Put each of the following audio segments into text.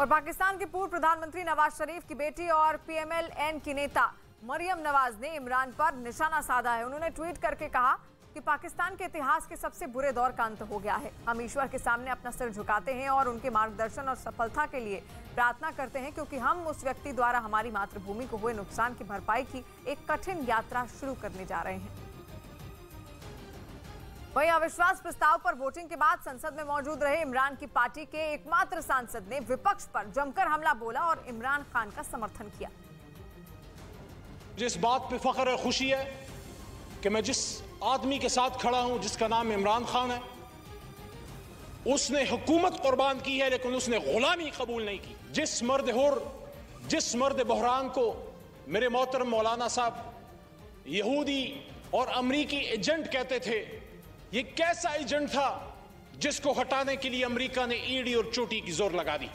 और पाकिस्तान के पूर्व प्रधानमंत्री नवाज शरीफ की बेटी और पीएमएल-एन की नेता मरियम नवाज ने इमरान पर निशाना साधा है। उन्होंने ट्वीट करके कहा कि पाकिस्तान के इतिहास के सबसे बुरे दौर का अंत हो गया है। हम ईश्वर के सामने अपना सिर झुकाते हैं और उनके मार्गदर्शन और सफलता के लिए प्रार्थना करते हैं, क्योंकि हम उस व्यक्ति द्वारा हमारी मातृभूमि को हुए नुकसान की भरपाई की एक कठिन यात्रा शुरू करने जा रहे हैं। वहीं अविश्वास प्रस्ताव पर वोटिंग के बाद संसद में मौजूद रहे इमरान की पार्टी के एकमात्र सांसद ने विपक्ष पर जमकर हमला बोला और इमरान खान का समर्थन किया। जिस बात पे फख्र है, खुशी है कि मैं जिस आदमी के साथ खड़ा हूं, जिसका नाम इमरान खान है, उसने हुकूमत कुर्बान की है लेकिन उसने गुलामी कबूल नहीं की। जिस मर्द बहरान को मेरे मोहतरम मौलाना साहब यहूदी और अमरीकी एजेंट कहते थे, ये कैसा एजेंट था जिसको हटाने के लिए अमेरिका ने ईडी और चोटी की जोर लगा दी।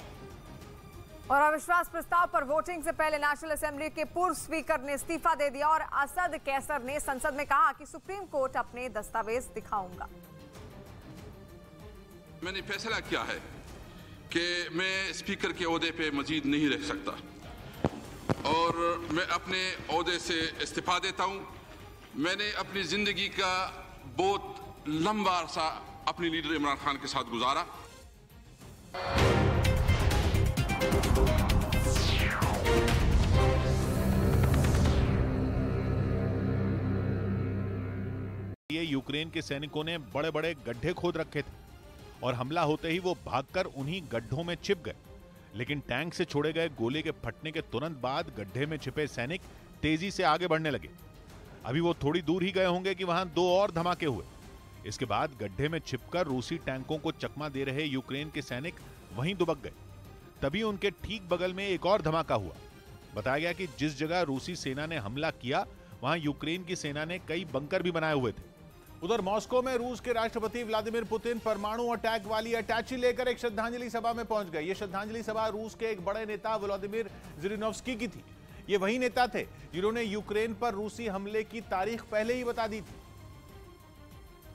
और अविश्वास प्रस्ताव पर वोटिंग से पहले नेशनल असेंबली के पूर्व स्पीकर ने इस्तीफा दे दिया और असद कैसर ने संसद में कहा कि सुप्रीम कोर्ट अपने दस्तावेज दिखाऊंगा। मैंने फैसला किया है कि मैं स्पीकर के ओहदे पे मजीद नहीं रह सकता और मैं अपने ओहदे से इस्तीफा देता हूं। मैंने अपनी जिंदगी का बहुत लंबा अरसा अपने लीडर इमरान खान के साथ गुजारा। ये यूक्रेन के सैनिकों ने बड़े बड़े गड्ढे खोद रखे थे और हमला होते ही वो भागकर उन्हीं गड्ढों में छिप गए। लेकिन टैंक से छोड़े गए गोले के फटने के तुरंत बाद गड्ढे में छिपे सैनिक तेजी से आगे बढ़ने लगे। अभी वो थोड़ी दूर ही गए होंगे कि वहां दो और धमाके हुए। इसके बाद गड्ढे में छिपकर रूसी टैंकों को चकमा दे रहे यूक्रेन के सैनिक वहीं दुबक गए। तभी उनके ठीक बगल में एक और धमाका हुआ। बताया गया कि जिस जगह रूसी सेना ने हमला किया वहां यूक्रेन की सेना ने कई बंकर भी बनाए हुए थे। उधर मॉस्को में रूस के राष्ट्रपति व्लादिमीर पुतिन परमाणु अटैक वाली अटैची लेकर एक श्रद्धांजलि सभा में पहुंच गए। यह श्रद्धांजलि सभा रूस के एक बड़े नेता व्लादिमीर जिरिनोव्स्की की थी। ये वही नेता थे जिन्होंने यूक्रेन पर रूसी हमले की तारीख पहले ही बता दी थी,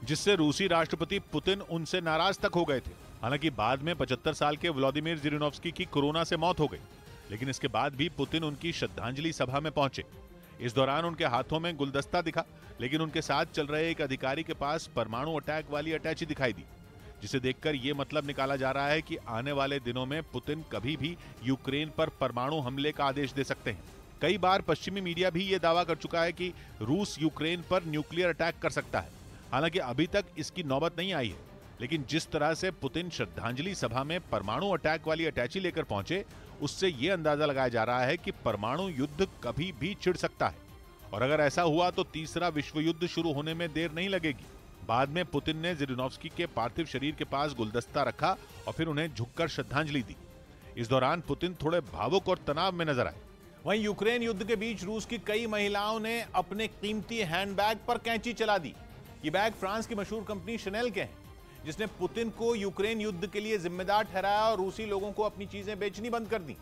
जिससे रूसी राष्ट्रपति पुतिन उनसे नाराज तक हो गए थे। हालांकि बाद में 75 साल के व्लादिमीर जिरिनोव्स्की की कोरोना से मौत हो गई, लेकिन इसके बाद भी पुतिन उनकी श्रद्धांजलि सभा में पहुंचे। इस दौरान उनके हाथों में गुलदस्ता दिखा, लेकिन उनके साथ चल रहे एक अधिकारी के पास परमाणु अटैक वाली अटैची दिखाई दी, जिसे देखकर यह मतलब निकाला जा रहा है कि आने वाले दिनों में पुतिन कभी भी यूक्रेन पर परमाणु हमले का आदेश दे सकते हैं। कई बार पश्चिमी मीडिया भी यह दावा कर चुका है कि रूस यूक्रेन पर न्यूक्लियर अटैक कर सकता है। हालांकि अभी तक इसकी नौबत नहीं आई है, लेकिन जिस तरह से पुतिन श्रद्धांजलि सभा में परमाणु अटैक वाली अटैची लेकर पहुंचे, उससे यह अंदाजा लगाया जा रहा है कि परमाणु युद्ध कभी भी छिड़ सकता है। और अगर ऐसा हुआ तो तीसरा विश्व युद्ध शुरू होने में देर नहीं लगेगी। बाद में पुतिन ने जिरिनोव्स्की के पार्थिव शरीर के पास गुलदस्ता रखा और फिर उन्हें झुककर श्रद्धांजलि दी। इस दौरान पुतिन थोड़े भावुक और तनाव में नजर आए। वहीं यूक्रेन युद्ध के बीच रूस की कई महिलाओं ने अपने कीमती हैंडबैग पर कैंची चला दी। ये बैग फ्रांस की मशहूर कंपनी शनेल के हैं, जिसने पुतिन को यूक्रेन युद्ध के लिए जिम्मेदार ठहराया और रूसी लोगों को अपनी चीजें बेचनी बंद कर दी।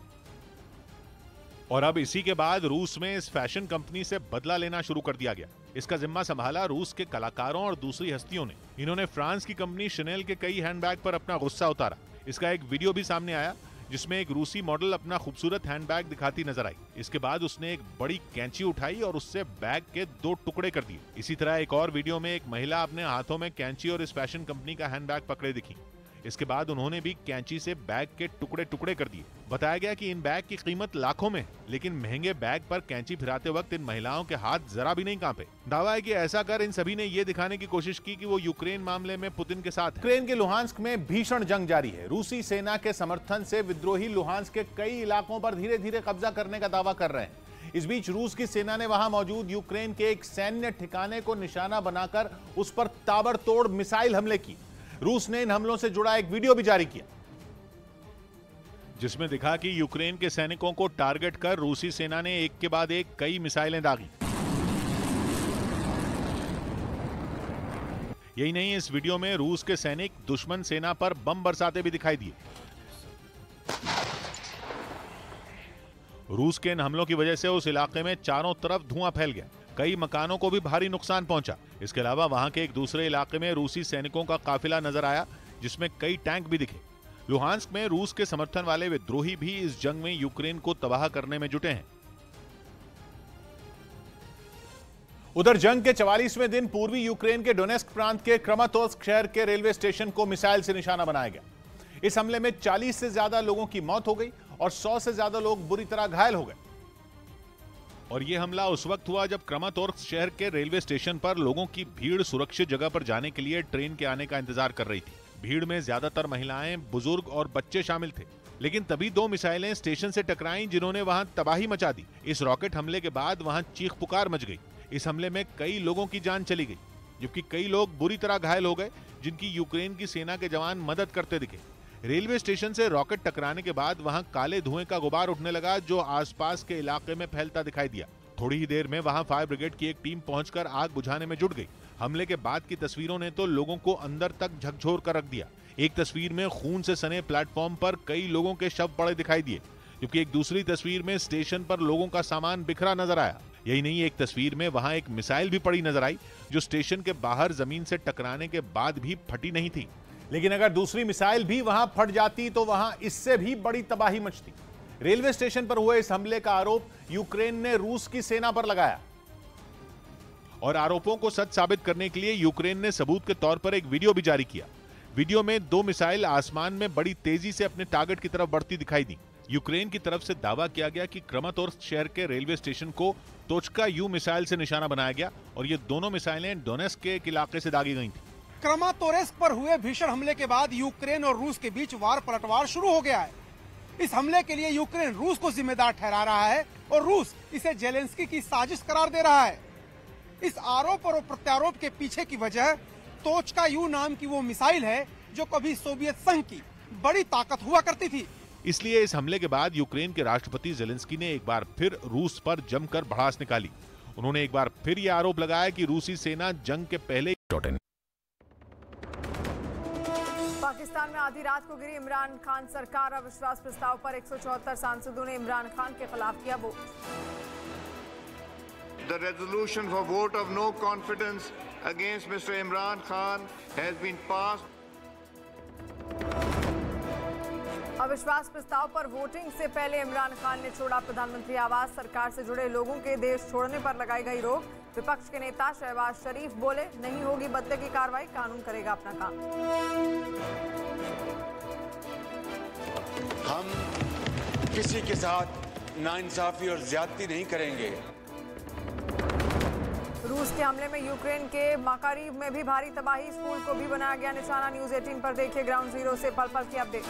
और अब इसी के बाद रूस में इस फैशन कंपनी से बदला लेना शुरू कर दिया गया। इसका जिम्मा संभाला रूस के कलाकारों और दूसरी हस्तियों ने। इन्होंने फ्रांस की कंपनी शनेल के कई हैंडबैग पर अपना गुस्सा उतारा। इसका एक वीडियो भी सामने आया जिसमें एक रूसी मॉडल अपना खूबसूरत हैंडबैग दिखाती नजर आई। इसके बाद उसने एक बड़ी कैंची उठाई और उससे बैग के 2 टुकड़े कर दिए। इसी तरह एक और वीडियो में एक महिला अपने हाथों में कैंची और इस फैशन कंपनी का हैंडबैग पकड़े दिखी। इसके बाद उन्होंने भी कैंची से बैग के टुकड़े टुकड़े कर दिए। बताया गया कि इन बैग की कीमत लाखों में है, लेकिन महंगे बैग पर कैंची फिराते वक्त इन महिलाओं के हाथ जरा भी नहीं कांपे। दावा है कि ऐसा कर इन सभी ने ये दिखाने की कोशिश की कि वो यूक्रेन मामले में पुतिन के साथ है। यूक्रेन के लुहांस्क में भीषण जंग जारी है। रूसी सेना के समर्थन से विद्रोही लुहांस्क के कई इलाकों पर धीरे धीरे कब्जा करने का दावा कर रहे हैं। इस बीच रूस की सेना ने वहां मौजूद यूक्रेन के एक सैन्य ठिकाने को निशाना बनाकर उस पर ताबड़तोड़ मिसाइल हमले किए। रूस ने इन हमलों से जुड़ा एक वीडियो भी जारी किया, जिसमें दिखा कि यूक्रेन के सैनिकों को टारगेट कर रूसी सेना ने एक के बाद एक कई मिसाइलें दागी। यही नहीं, इस वीडियो में रूस के सैनिक दुश्मन सेना पर बम बरसाते भी दिखाई दिए। रूस के इन हमलों की वजह से उस इलाके में चारों तरफ धुआं फैल गया। कई मकानों को भी भारी नुकसान पहुंचा। इसके अलावा वहां के एक दूसरे इलाके में रूसी सैनिकों का काफिला नजर आया, जिसमें कई टैंक भी दिखे। लुहांस्क में रूस के समर्थन वाले विद्रोही भी इस जंग में यूक्रेन को तबाह करने में जुटे हैं। उधर जंग के 44वें दिन पूर्वी यूक्रेन के डोनेस्क प्रांत के क्रमातोर्स्क शहर के रेलवे स्टेशन को मिसाइल से निशाना बनाया गया। इस हमले में 40 से ज्यादा लोगों की मौत हो गई और 100 से ज्यादा लोग बुरी तरह घायल हो गए। और यह हमला उस वक्त हुआ जब क्रमातोर्स्क शहर के रेलवे स्टेशन पर लोगों की भीड़ सुरक्षित जगह पर जाने के लिए ट्रेन के आने का इंतजार कर रही थी। भीड़ में ज्यादातर महिलाएं, बुजुर्ग और बच्चे शामिल थे। लेकिन तभी 2 मिसाइलें स्टेशन से टकराईं जिन्होंने वहां तबाही मचा दी। इस रॉकेट हमले के बाद वहां चीख पुकार मच गई। इस हमले में कई लोगों की जान चली गई, जबकि कई लोग बुरी तरह घायल हो गए, जिनकी यूक्रेन की सेना के जवान मदद करते दिखे। रेलवे स्टेशन से रॉकेट टकराने के बाद वहां काले धुएं का गुबार उठने लगा, जो आसपास के इलाके में फैलता दिखाई दिया। थोड़ी ही देर में वहां फायर ब्रिगेड की एक टीम पहुंचकर आग बुझाने में जुट गई। हमले के बाद की तस्वीरों ने तो लोगों को अंदर तक झकझोर कर रख दिया। एक तस्वीर में खून से सने प्लेटफॉर्म पर कई लोगों के शव पड़े दिखाई दिए, जबकि एक दूसरी तस्वीर में स्टेशन पर लोगों का सामान बिखरा नजर आया। यही नहीं, एक तस्वीर में वहां एक मिसाइल भी पड़ी नजर आई, जो स्टेशन के बाहर जमीन से टकराने के बाद भी फटी नहीं थी। लेकिन अगर दूसरी मिसाइल भी वहां फट जाती तो वहां इससे भी बड़ी तबाही मचती। रेलवे स्टेशन पर हुए इस हमले का आरोप यूक्रेन ने रूस की सेना पर लगाया और आरोपों को सच साबित करने के लिए यूक्रेन ने सबूत के तौर पर एक वीडियो भी जारी किया। वीडियो में 2 मिसाइल आसमान में बड़ी तेजी से अपने टारगेट की तरफ बढ़ती दिखाई दी। यूक्रेन की तरफ से दावा किया गया कि क्रमातोर्स्क शहर के रेलवे स्टेशन को तोचका यू मिसाइल से निशाना बनाया गया और ये दोनों मिसाइलें डोनेस्क के एक इलाके से दागी गई थी। क्रमातोर्स्क पर हुए भीषण हमले के बाद यूक्रेन और रूस के बीच वार पलटवार शुरू हो गया है। इस हमले के लिए यूक्रेन रूस को जिम्मेदार ठहरा रहा है और रूस इसे जेलेंस्की की साजिश करार दे रहा है। इस आरोप और प्रत्यारोप के पीछे की वजह तोचका यू नाम की वो मिसाइल है जो कभी सोवियत संघ की बड़ी ताकत हुआ करती थी। इसलिए इस हमले के बाद यूक्रेन के राष्ट्रपति जेलेंस्की ने एक बार फिर रूस पर जमकर भड़ास निकाली। उन्होंने एक बार फिर यह आरोप लगाया कि रूसी सेना जंग के पहले पाकिस्तान में आधी रात को गिरी इमरान खान सरकार। अविश्वास प्रस्ताव पर 174 सांसदों ने इमरान खान के खिलाफ किया vote. The resolution for vote of no confidence against Mr. Imran Khan has been passed. अविश्वास प्रस्ताव पर वोटिंग से पहले इमरान खान ने छोड़ा प्रधानमंत्री आवास। सरकार से जुड़े लोगों के देश छोड़ने पर लगाई गई रोक। विपक्ष के नेता शहबाज शरीफ बोले, नहीं होगी बदले की कार्रवाई, कानून करेगा अपना काम। हम किसी के साथ नाइंसाफी और ज्यादती नहीं करेंगे। रूस के हमले में यूक्रेन के माकारीव में भी भारी तबाही। स्कूल को भी बनाया गया निशाना। न्यूज 18 पर देखिए ग्राउंड जीरो से पल पल की अपडेट।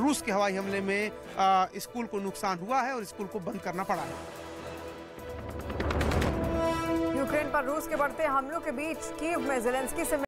रूस के हवाई हमले में स्कूल को नुकसान हुआ है और स्कूल को बंद करना पड़ा है। यूक्रेन पर रूस के बढ़ते हमलों के बीच कीव में जेलेंस्की से